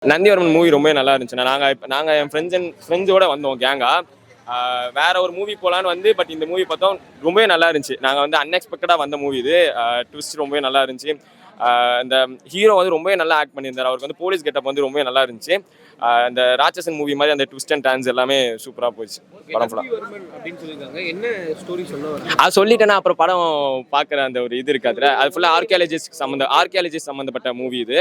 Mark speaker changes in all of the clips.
Speaker 1: Nandivarman movie ரொம்ப நல்லா இருந்துச்சுண்ணா. நாங்கள் என் ஃப்ரெண்ட்ஸோட வந்தோம் கேங்கா. வேற ஒரு மூவி போகலான்னு வந்து, பட் இந்த மூவி பார்த்தோம் ரொம்பவே நல்லா இருந்துச்சு. நாங்கள் வந்து அன்எக்ஸ்பெக்டடாக வந்த மூவி இது. ட்விஸ்ட் ரொம்பவே நல்லா இருந்துச்சு. இந்த ஹீரோ வந்து ரொம்பவே நல்லா ஆக்ட் பண்ணியிருந்தார். அவருக்கு வந்து போலீஸ் கெட்டப் வந்து ரொம்பவே நல்லா இருந்துச்சு. இந்த ராட்சசன் மூவி மாதிரி அந்த ட்விஸ்ட் அண்ட் டர்ன்ஸ் எல்லாமே சூப்பராக போச்சு. படம் அது சொல்லிட்டேன்னா அப்புறம் படம் பார்க்குற அந்த ஒரு இது இருக்காது. அது ஃபுல்லாக ஆர்கியாலஜிஸ்ட் சம்மந்தப்பட்ட மூவி இது.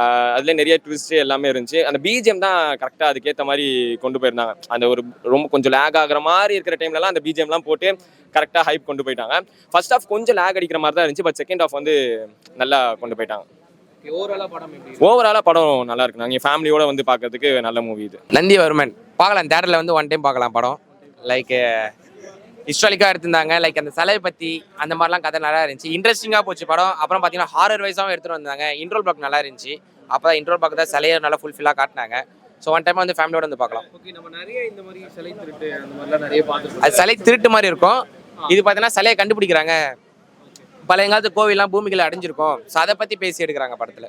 Speaker 1: அதுல நிறைய ட்விஸ்ட் எல்லாமே இருந்துச்சு. அந்த பிஜிஎம் தான் கரெக்டாக அதுக்கேற்ற மாதிரி கொண்டு போயிருந்தாங்க. அந்த ஒரு ரொம்ப கொஞ்சம் லேக் ஆகிற மாதிரி இருக்கிற டைம்லலாம் அந்த பிஜிஎம்லாம் போட்டு கரெக்டாக ஹைப் கொண்டு போயிட்டாங்க. ஃபர்ஸ்ட் ஆஃப் கொஞ்சம் லேக் அடிக்கிற மாதிரி தான் இருந்துச்சு. பட் செகண்ட் ஆஃப் வந்து நல்லா கொண்டு போயிட்டாங்க. ஓவராலாக படம் நல்லா இருக்கு. நாங்கள் ஃபேமிலியோட வந்து பார்க்கறதுக்கு நல்ல மூவி இது.
Speaker 2: நந்திவர்மன் பார்க்கலாம், தேட்டரில் வந்து ஒன் டைம் பார்க்கலாம். படம் லைக் ஹிஸ்டாரிக்காக எடுத்திருந்தாங்க. லைக் அந்த சிலையை பற்றி அந்த மாதிரிலாம் கதை நல்லா இருந்துச்சு. இன்ட்ரெஸ்டிங்காக போச்சு படம். அப்புறம் பார்த்தீங்கன்னா ஹாரர் வைஸாகவும் எடுத்துகிட்டு வந்தாங்க. இன்ட்ரோல் பிளாக் நல்லா இருந்துச்சு. அப்போ தான் இன்ட்ரோல் பிளாக் தான் சிலையை நல்லா ஃபுல்ஃபில்லாக காட்டினாங்க. ஸோ ஒன் டைம் வந்து ஃபேமிலியோட வந்து பார்க்கலாம். அது சிலை திருட்டு மாதிரி இருக்கும். இது பார்த்தீங்கன்னா சிலையை கண்டுபிடிக்கிறாங்க. பழைய காலத்து கோவில்லாம் பூமிகளை அடைஞ்சிருக்கும். ஸோ அதை பற்றி பேசி எடுக்கிறாங்க படத்தில்.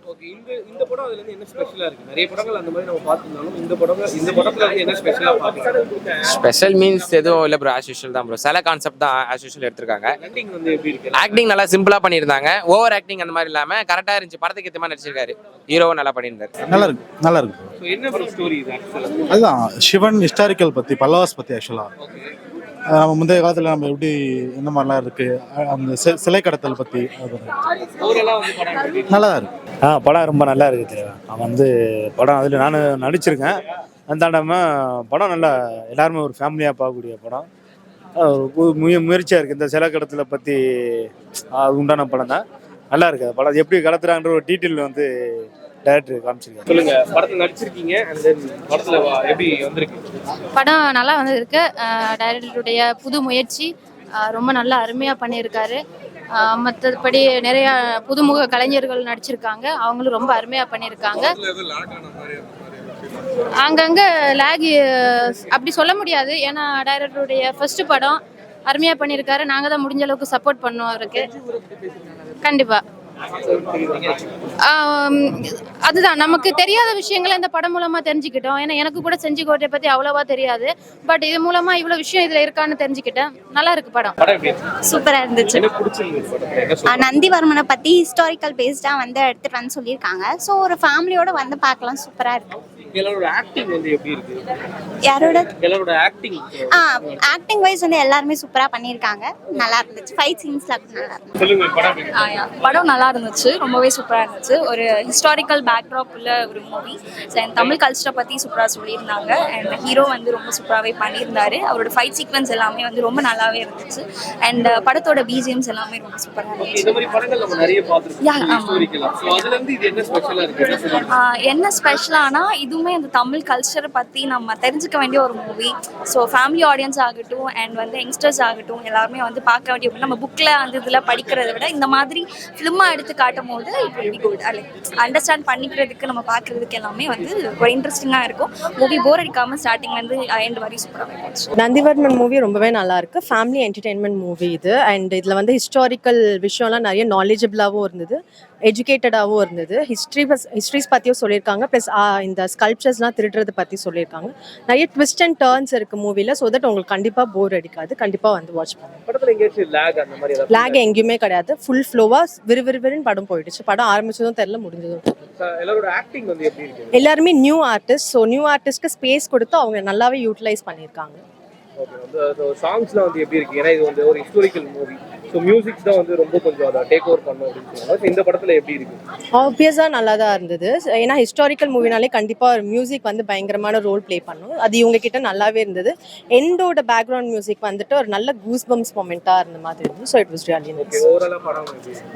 Speaker 3: இந்த படம் அதுல இருந்து என்ன ஸ்பெஷலா இருக்கு? நிறைய படங்கள் அந்த மாதிரி நம்ம பார்த்திருந்தாலும் இந்த படத்துல வந்து என்ன ஸ்பெஷலா பார்க்கலாம்?
Speaker 2: ஸ்பெஷல் மீன்ஸ் எதுவும் இல்லை ப்ரோ, ஆஸ் யூஷுவல் தான் ப்ரோ. சில கான்செப்ட் தான் ஆஸ் யூஷுவல் எடுத்திருக்காங்க.
Speaker 3: ஆக்டிங் வந்து எப்படி இருக்கு?
Speaker 2: ஆக்டிங் நல்லா சிம்பிளாக பண்ணியிருந்தாங்க. ஓவர் ஆக்டிங் அந்த மாதிரி இல்லாமல் கரெக்டாக இருந்துச்சு. படத்துக்கு ஏற்ற மாதிரி நடிச்சிருக்காரு. ஹீரோவும் நல்லா பண்ணியிருந்தாரு.
Speaker 4: நல்லா இருக்கு.
Speaker 3: ஸோ என்ன ப்ரோ ஸ்டோரி இது ஆக்சுவலா?
Speaker 4: அதுதான் சிவன் ஹிஸ்டாரிக்கல் பற்றி, பல்லவாஸ் பற்றி ஆக்சுவலாக. நம்ம முந்தைய காலத்தில் நம்ம எப்படி என்ன மாதிரிலாம் இருக்கு, அந்த சிலை கடத்தல் பற்றி நல்லா இருக்கு.
Speaker 5: படம் ரொம்ப நல்லா இருக்குது. அவன் வந்து படம் அதில் நான் நடிச்சிருக்கேன். அந்தாண்டாம படம் நல்லா எல்லாருமே ஒரு ஃபேமிலியாக பார்க்கக்கூடிய படம். முயற்சியாக இருக்குது. இந்த சிலை கடத்தலை பற்றி உண்டான படம் தான். நல்லா இருக்குது படம். எப்படி கடத்துறான்ற ஒரு டீட்டெயில் வந்து டைரக்டர் காமிச்சிருக்காங்க.
Speaker 3: சொல்லுங்க, படத்துல நடிச்சிருக்கீங்க, படத்துல எப்படி வந்திருக்கு?
Speaker 6: படம் நல்லா வந்திருக்கு. டைரக்டருடைய புது முயற்சி ரொம்ப நல்லா அருமையாக பண்ணியிருக்காரு. மற்றபடி நிறைய புதுமுக கலைஞர்கள் நடிச்சிருக்காங்க. அவங்களும் ரொம்ப அருமையாக பண்ணியிருக்காங்க. அங்கங்கே லேக் அப்படி சொல்ல முடியாது. ஏன்னா டைரக்டருடைய ஃபர்ஸ்ட் படம் அருமையாக பண்ணியிருக்காரு. நாங்கள் தான் முடிஞ்ச அளவுக்கு சப்போர்ட் பண்ணுவோம் அவருக்கு. கண்டிப்பாக அதுதான் நமக்கு தெரியாத விஷயங்களை இந்த படம் மூலமா தெரிஞ்சுக்கிட்டோம். ஏன்னா எனக்கு கூட செஞ்சிக்கோட்டையை பத்தி அவ்வளவா தெரியாது. பட் இது மூலமா இவ்வளவு விஷயம் இதுல இருக்கான்னு தெரிஞ்சுக்கிட்டேன். நல்லா இருக்கு படம்.
Speaker 7: சூப்பரா இருந்துச்சு. நந்திவர்மனை பத்தி ஹிஸ்டாரிக்கல் பேஸ்டா வந்து எடுத்துட்டு வந்து சொல்லியிருக்காங்க. ஸோ ஒரு ஃபேமிலியோட வந்து பார்க்கலாம். சூப்பரா இருக்கு. ஆக்டிங் வைஸ் வந்து எல்லாருமே சூப்பரா பண்ணிருக்காங்க. நல்லா இருந்துச்சு. ஃபைட் சீன்ஸ்லாம் நல்லா இருந்துச்சு.
Speaker 6: படம் நல்லா இருந்துச்சு. ரொம்பவே சூப்பரா இருந்துச்சு. ஒரு ஹிஸ்டாரிக்கல் பேக்ட்ராப் உள்ள ஒரு மூவி. தமிழ் கல்ச்சரை பத்தி சூப்பரா சொல்லியிருந்தாங்க. அண்ட் ஹீரோ வந்து ரொம்ப சூப்பராகவே பண்ணியிருந்தாரு. அவரோட ஃபைட் சீக்வன்ஸ் எல்லாமே வந்து ரொம்ப நல்லாவே இருந்துச்சு. அண்ட் படத்தோட பிஜிஎம்ஸ் எல்லாமே ரொம்ப சூப்பரா இருந்துச்சு. என்ன ஸ்பெஷலானா இதுவுமே அந்த தமிழ் கல்ச்சரை பற்றி நம்ம தெரிஞ்சுக்க வேண்டிய ஒரு மூவி. ஸோ ஃபேமிலி ஆடியன்ஸ் ஆகட்டும் அண்ட் வந்து யங்ஸ்டர்ஸ் ஆகட்டும் எல்லாருமே வந்து பார்க்க வேண்டிய, நம்ம புக்கில் வந்து இதில் படிக்கிறத விட இந்த மாதிரி ஃபிலிமாக எடுத்து காட்டும் போது it will be good. Understand பண்ணிக்கிறதுக்கு நம்ம பார்க்குறதுக்கு எல்லாமே வந்து ஒரு இன்ட்ரெஸ்டிங்காக இருக்கும். மூவி போர் அடிக்காமல் ஸ்டார்டிங்லேருந்து எண்ட் வரையும் சூப்பராக இருந்துச்சு.
Speaker 8: நந்திவர்மன் மூவி ரொம்பவே நல்லா இருக்கு. ஃபேமிலி என்டர்டெயின்மெண்ட் மூவி இது. அண்ட் இதில் வந்து ஹிஸ்டாரிக்கல் விஷயம்லாம் நிறைய நாலேஜபிளாகவும் இருந்தது, எஜுகேட்டடாகவும் இருந்தது. ஹிஸ்ட்ரிஸ் பற்றியும் சொல்லியிருக்காங்க. ப்ளஸ் இந்த ஸ்கல்ப்சர்ஸ்லாம் திருடுறதை பற்றி சொல்லியிருக்காங்க. நிறைய ட்விஸ்ட் அண்ட் டர்ன்ஸ் இருக்குது மூவியில். ஸோ தட் உங்களுக்கு கண்டிப்பாக போர் அடிக்காது. கண்டிப்பாக வந்து வாட்ச் பண்ணுங்க. லேக் எங்கேயுமே கிடையாது. ஃபுல் ஃப்ளோவாக விறுவிறுன்னு படம் போயிடுச்சு. படம் ஆரம்பிச்சதும் தெரியல, முடிஞ்சதும் எல்லாருமே நியூ ஆர்டிஸ்ட். ஸோ நியூ ஆர்டிஸ்ட்க்கு ஸ்பேஸ் கொடுத்து அவங்க நல்லாவே யூட்டிலைஸ் பண்ணியிருக்காங்க.
Speaker 3: சாங்ஸ்லாம் வந்து எப்படி இருக்கு? ஏன்னா இது வந்து ஒரு ஹிஸ்டாரிக்கல் மூவி. ஸோ மியூசிக்ஸ் தான் வந்து ரொம்ப கொஞ்சம் அதை டேக் ஓவர் பண்ணும் அப்படின்னு சொல்லுவாங்க. இந்த படத்தில் எப்படி இருக்கு?
Speaker 8: ஆப்வியஸாக நல்லா தான் இருந்தது. ஏன்னா ஹிஸ்டாரிக்கல் மூவினாலே கண்டிப்பாக மியூசிக் வந்து பயங்கரமான ரோல் ப்ளே பண்ணும். அது இவங்க கிட்ட நல்லாவே இருந்தது. எண்டோட பேக்ரவுண்ட் மியூசிக் வந்துட்டு ஒரு நல்ல கூஸ் பம்ஸ் மொமெண்ட்டாக இருந்த மாதிரி இருந்தது. So it was really nice.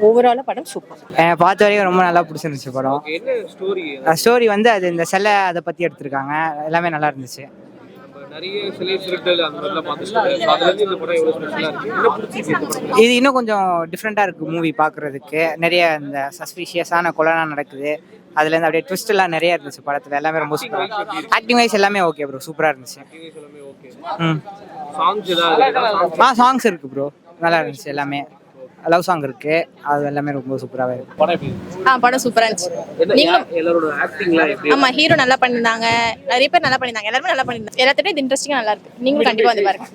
Speaker 8: ஓவராலாக படம் சூப்பர்.
Speaker 9: பார்த்த வரைக்கும் ரொம்ப நல்லா பிடிச்சிருந்துச்சு படம்.
Speaker 3: என்ன ஸ்டோரி?
Speaker 9: ஸ்டோரி வந்து அது இந்த சிலை அதை பற்றி எடுத்திருக்காங்க. எல்லாமே நல்லா இருந்துச்சு. இது இன்னும் கொஞ்சம் டிஃப்ரெண்டாக இருக்குது மூவி பார்க்குறதுக்கு. நிறைய இந்த சஸ்பீஷியஸான கொலைலாம் நடக்குது. அதுலேருந்து அப்படியே ட்விஸ்ட் எல்லாம் நிறைய இருந்துச்சு படத்தில். எல்லாமே ரொம்ப சூப்பராக. ஆக்டிங் வைஸ் எல்லாமே ஓகே ப்ரோ, சூப்பராக இருந்துச்சு. சாங்ஸ் இருக்குது ப்ரோ, நல்லா இருந்துச்சு எல்லாமே. லவ் சாங் இருக்குது, அது எல்லாமே ரொம்ப சூப்பராகவே இருக்குது.
Speaker 3: படம் எப்படி இருக்கு?
Speaker 10: படம் சூப்பரா இருந்துச்சு.
Speaker 3: எல்லாரோட ஆக்டிங்லாம் எப்படி
Speaker 10: ஆமா, ஹீரோ நல்லா பண்ணிருந்தாங்க, நிறைய பேர் நல்லா பண்ணிருந்தாங்க, எல்லாருமே நல்லா பண்ணிருந்தாங்க. எல்லாத்தோட இது இன்ட்ரெஸ்டிங்கா நல்லா இருக்கு. நீங்களும் கண்டிப்பா வந்து பாருங்க.